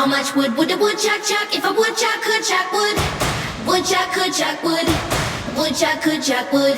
How much would a woodchuck chuck if a woodchuck could chuck wood? Woodchuck could chuck wood. Woodchuck could chuck wood.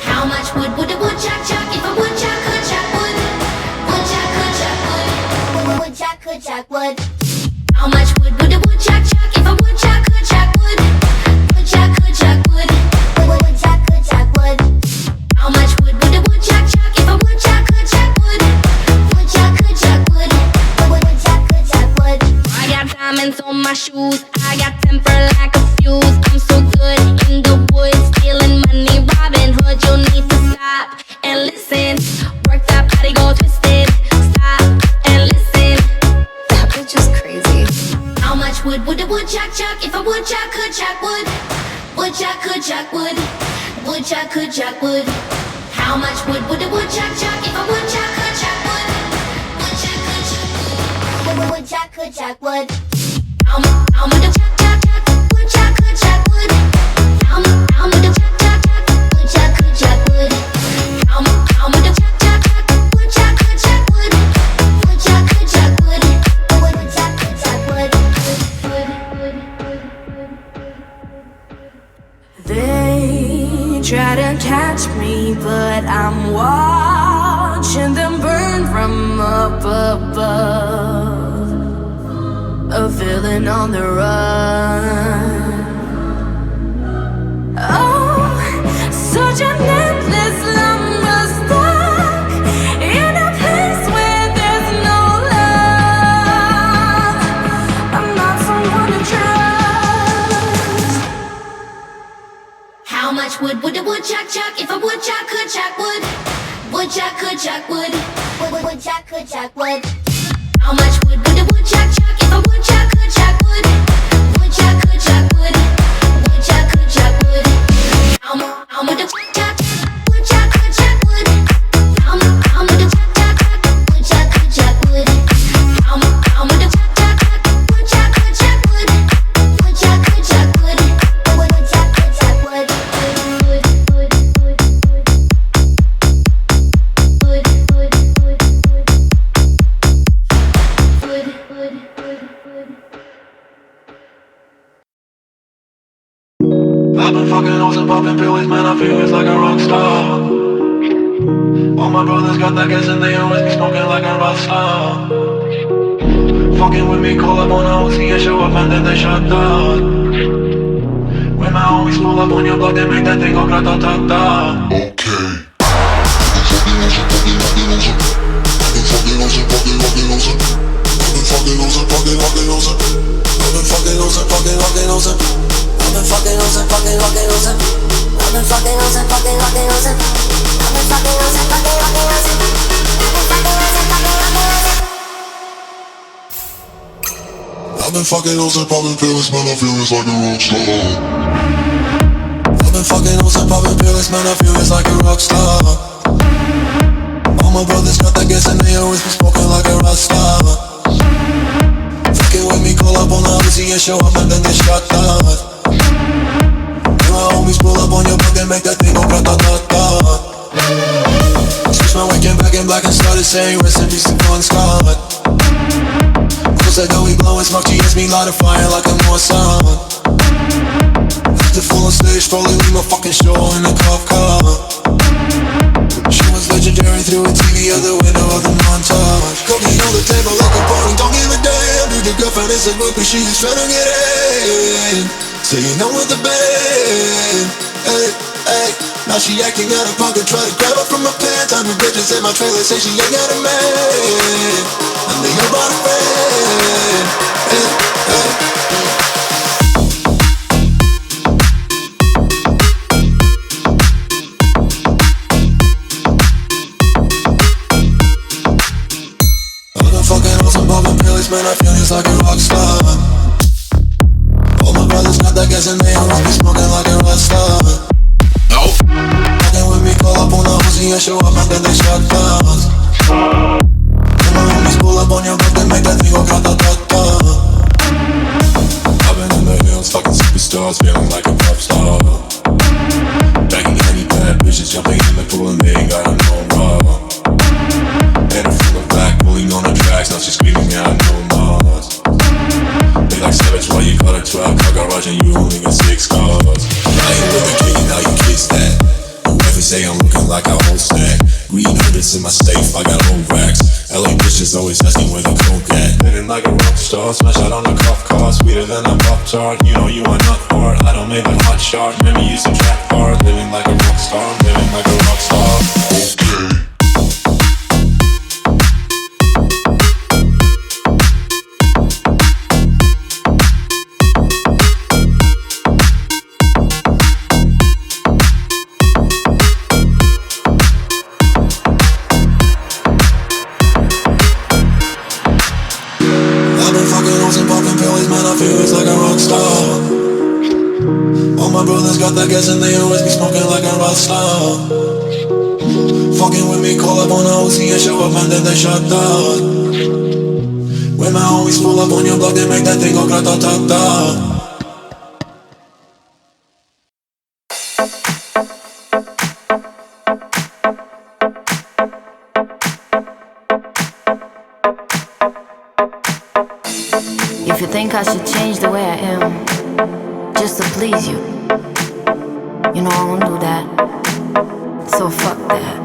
How much would a woodchuck chuck if a woodchuck could chuck wood? Woodchuck could chuck wood. Woodchuck could chuck wood. How much would a woodchuck chuck if a woodchuck could chuck wood? Woodchuck could chuck wood. Woodchuck could chuck wood. How much would a woodchuck chuck if a woodchuck could chuck wood? Woodchuck could chuck wood. Woodchuck could chuck wood. I got diamonds on my shoes. I got temper like a fuse. I'm so good in the woods, stealing money, Robin Hood. You need to stop and listen. Work that body, go twisted. Stop and listen. That bitch is crazy. How much would a woodchuck chuck if a woodchuck could chuck wood? Woodchuck could chuck wood. Woodchuck could chuck wood. How much would a woodchuck chuck if a woodchuck could chuck wood? Woodchuck could chuck wood. Woodchuck could chuck wood. How much a chuck chuck chuck? Woodchuck could chuck wood. How much a chuck chuck chuck? Woodchuck could chuck wood. How much a chuck chuck chuck? Woodchuck could chuck wood. Woodchuck could chuck wood. Woodchuck could chuck wood. They try to catch me, but I'm watching them burn from up above. A villain on the run. Oh, such an endless lumber stuck in a place where there's no love. I'm not someone to trust. How much would a woodchuck chuck if a woodchuck could chuck wood? Woodchuck could chuck wood. Woodchuck could chuck wood. How much would a woodchuck chuck if a woodchuck could chuck wood? Woodchuck could chuck wood. Woodchuck could chuck wood. How much a chuck chuck? Woodchuck could chuck wood. How much a chuck chuck? Woodchuck could chuck wood. How much a chuck chuck? Woodchuck could chuck wood. Woodchuck could chuck wood. Woodchuck could chuck wood. I've been fucking hoes and popping pills, man, I feel it's like a rock star. All my brothers got that gas and they always be smoking like a rock star. Fucking with me, call up on a Uzi and show up and then they shut down. When my homies pull up on your block, they make that thing go grata-ta-ta. Okay. I've been fucking hoes and popping pills, man, I feel it's like a rock star. I've been fucking hoes and popping pills, man, I feel it's like a rock star. All my brothers got that gas and they always be smoking like a rock star. Fucking with me, call up on the Uzi and show up and then they shut down. And my homies pull up on your block and make that thing go grata-ta-ta. Switch my weekend back in black and started saying rest in peace to Bon Scott. Said that we blowin' smoke, she hits me light a fire like a Mossad. After full on stage, probably leave my fucking show in a cop car. She was legendary through a TV out the window of the montage. Cooking on the table like a party, don't give a damn. Dude, your girlfriend is a groupie, she just tryna get in. So you know with the band, hey, hey. Now she acting out of pocket, try to grab her from my pants. I'm the bitches in my trailer, say she ain't got a man. And they know about a friend, hey, hey. I've been fucking hoes and popping pills, man, I feel just like a rock star. All my brothers got that gas and they always be smoking like a rock star. Nope. Fucking with me, call up on the Uzi and show up and then they shut down. And my homies pull up on your block and make that thing go grata-ta-ta. I've been in the hills, fucking superstars, feeling like a pop star. Banging any bad bitches, jumping in the pool and they ain't got no raw. And I'm full of black, pulling on the tracks, now she's screaming out no more. why you got a 12 car garage and you only got 6 cars. Lying with a king, now you kiss that. Whoever say I'm looking like a whole snack. Green habits in my safe, I got old racks. LA bitches always asking where the coke at. Living like a rock star, smash out on a cop car. Sweeter than a Pop-Tart, you know you are not hard. I don't make a hot shot, remember you used to trap hard. Living like a rock star, living like a rock star. Okay. Got that gas and they always be smoking like a rock star. Fucking with me, call up on a OC and show up and then they shut down. When my homies pull up on your block, they make that thing go grata-ta-ta. If you think I should change the way I am just to please you, you know I won't do that, so fuck that.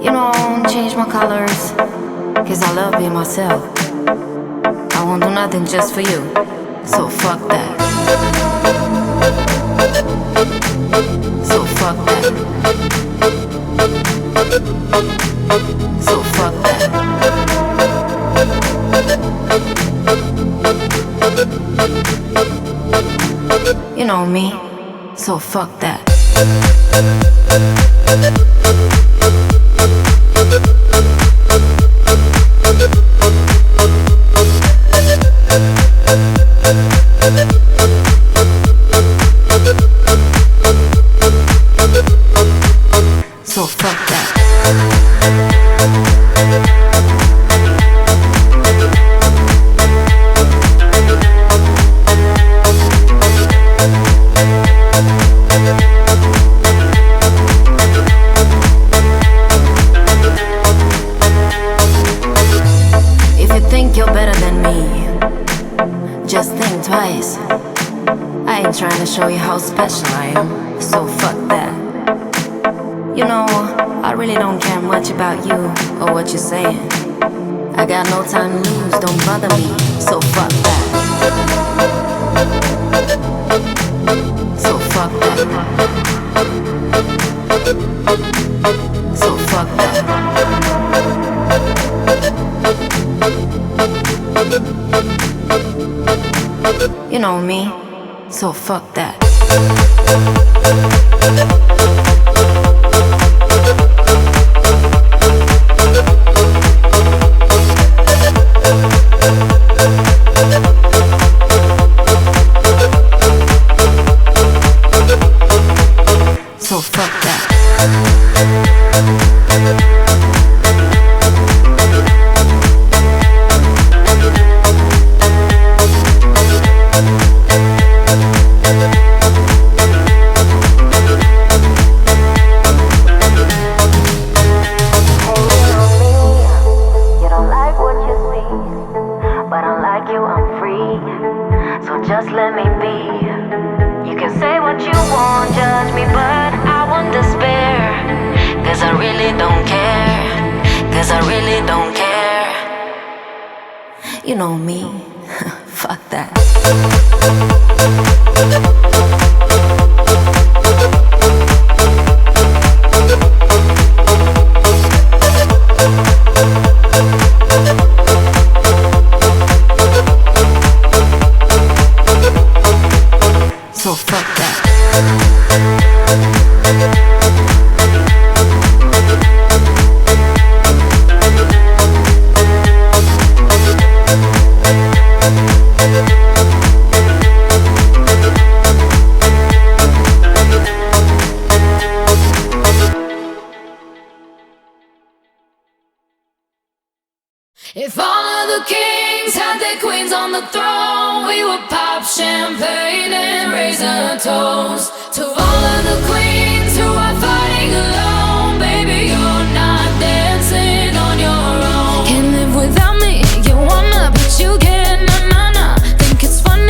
You know I won't change my colors, cause I love being myself. I won't do nothing just for you, so fuck that. So fuck that. So fuck that. You know me, so fuck that. So fuck that. Trying to show you how special I am, so fuck that. You know, I really don't care much about you or what you're saying. I got no time to lose, don't bother me, so fuck that. So fuck that. So fuck that. You know me, so fuck that. So fuck that. Just let me be. You can say what you want, judge me, but I won't despair. Cause I really don't care. Cause I really don't care. You know me, fuck that. So fuck that. If all of the kings had their queens on the throne, we would pop champagne and raise a toast to all of the queens who are fighting alone. Baby, you're not dancing on your own. Can't live without me, you wanna, but you can't, nah, nah, nah. Think it's funny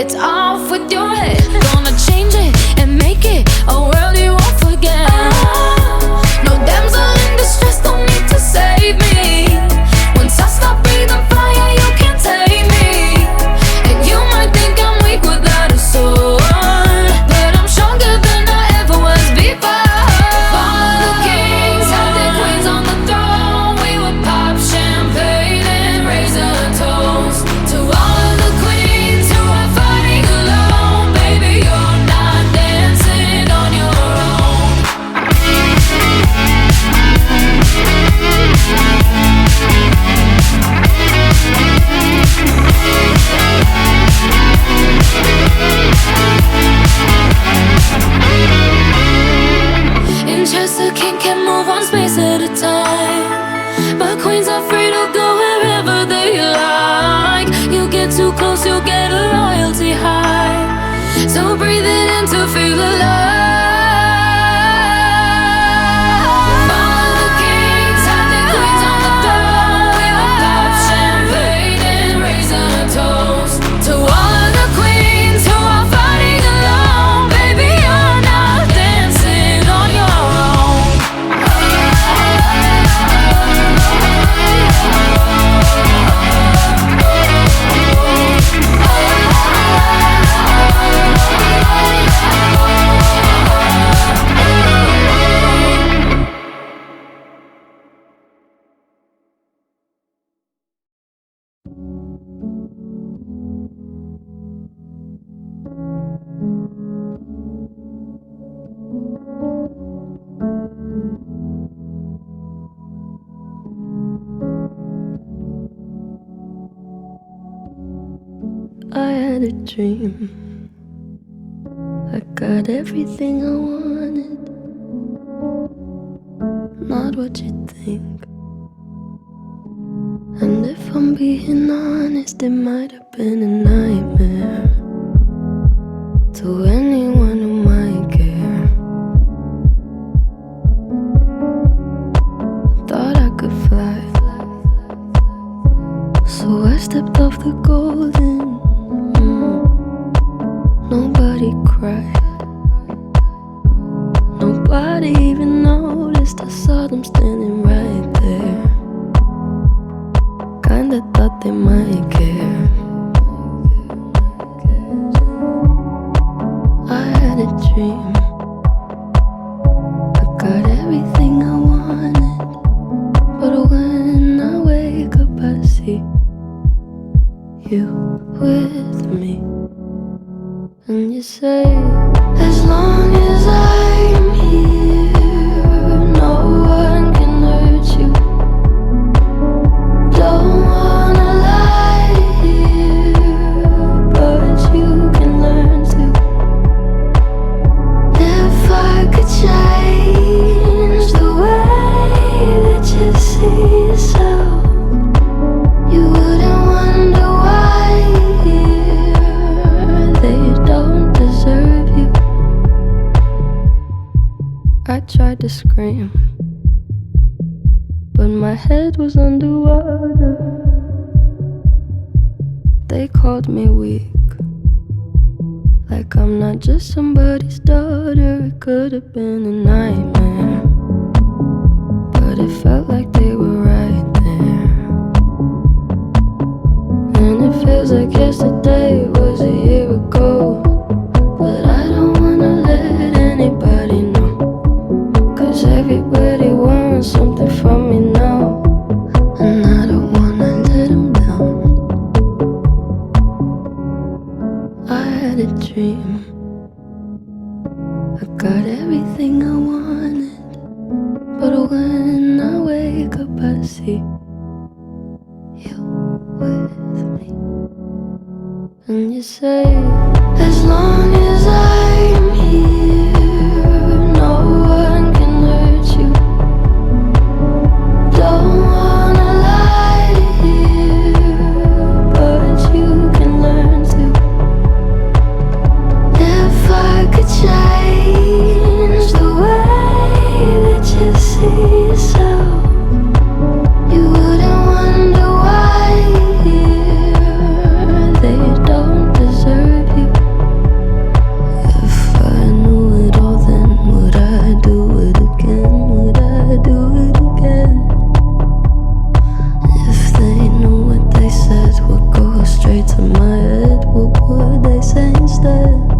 It's off with your head. Gonna change it and make it a world you won't forget. No damsel in distress, don't need to save me. Once I stop breathing fire, you can't take me. And you might think I'm weak without a sword, but I'm stronger than I ever was before. All of the kings had their queens on the throne. We would pop champagne and raise a toast to all of the queens who are fighting alone. Baby, you're not dancing on your own. In chess, the king can move one space at a time, but queens are free to go wherever they like. You get too close, you'll get a royalty high. So breathe it in to feel alive. All of the kings had their queens on the throne. We would pop champagne and raise a toast to all of the queens who are fighting alone. Baby, you're not dancing on your own. I had a dream. I got everything I wanted. Not what you think. And if I'm being honest, it might have been a nightmare to anyone who might care. Thought I could fly, so I stepped off the golden. Nobody cried, nobody even noticed. I saw them standing right there. Kinda thought they might care. I had a dream. I got everything I wanted, but when I wake up I see you with me. And you say, as long as I'm here, no one can hurt you. Don't wanna lie here, but you can learn to. If I could change the way that you see yourself, you wouldn't wonder why they don't deserve you. I tried to scream, but my head was underwater. They called me weak, like I'm not just somebody's daughter. It could have been a nightmare, but it felt like they were right there. And it feels like yesterday was a year ago, but I don't wanna let anybody know, 'cause everybody wants something from me now, and I don't wanna let them down. I had a dream. I got everything I wanted, but when I wake up I see you with me. And you say, as long as I'm here, no one can hurt you. Don't wanna lie here, but you can learn to. If I could change the way that you see yourself, you wouldn't wonder why they don't deserve you. instead.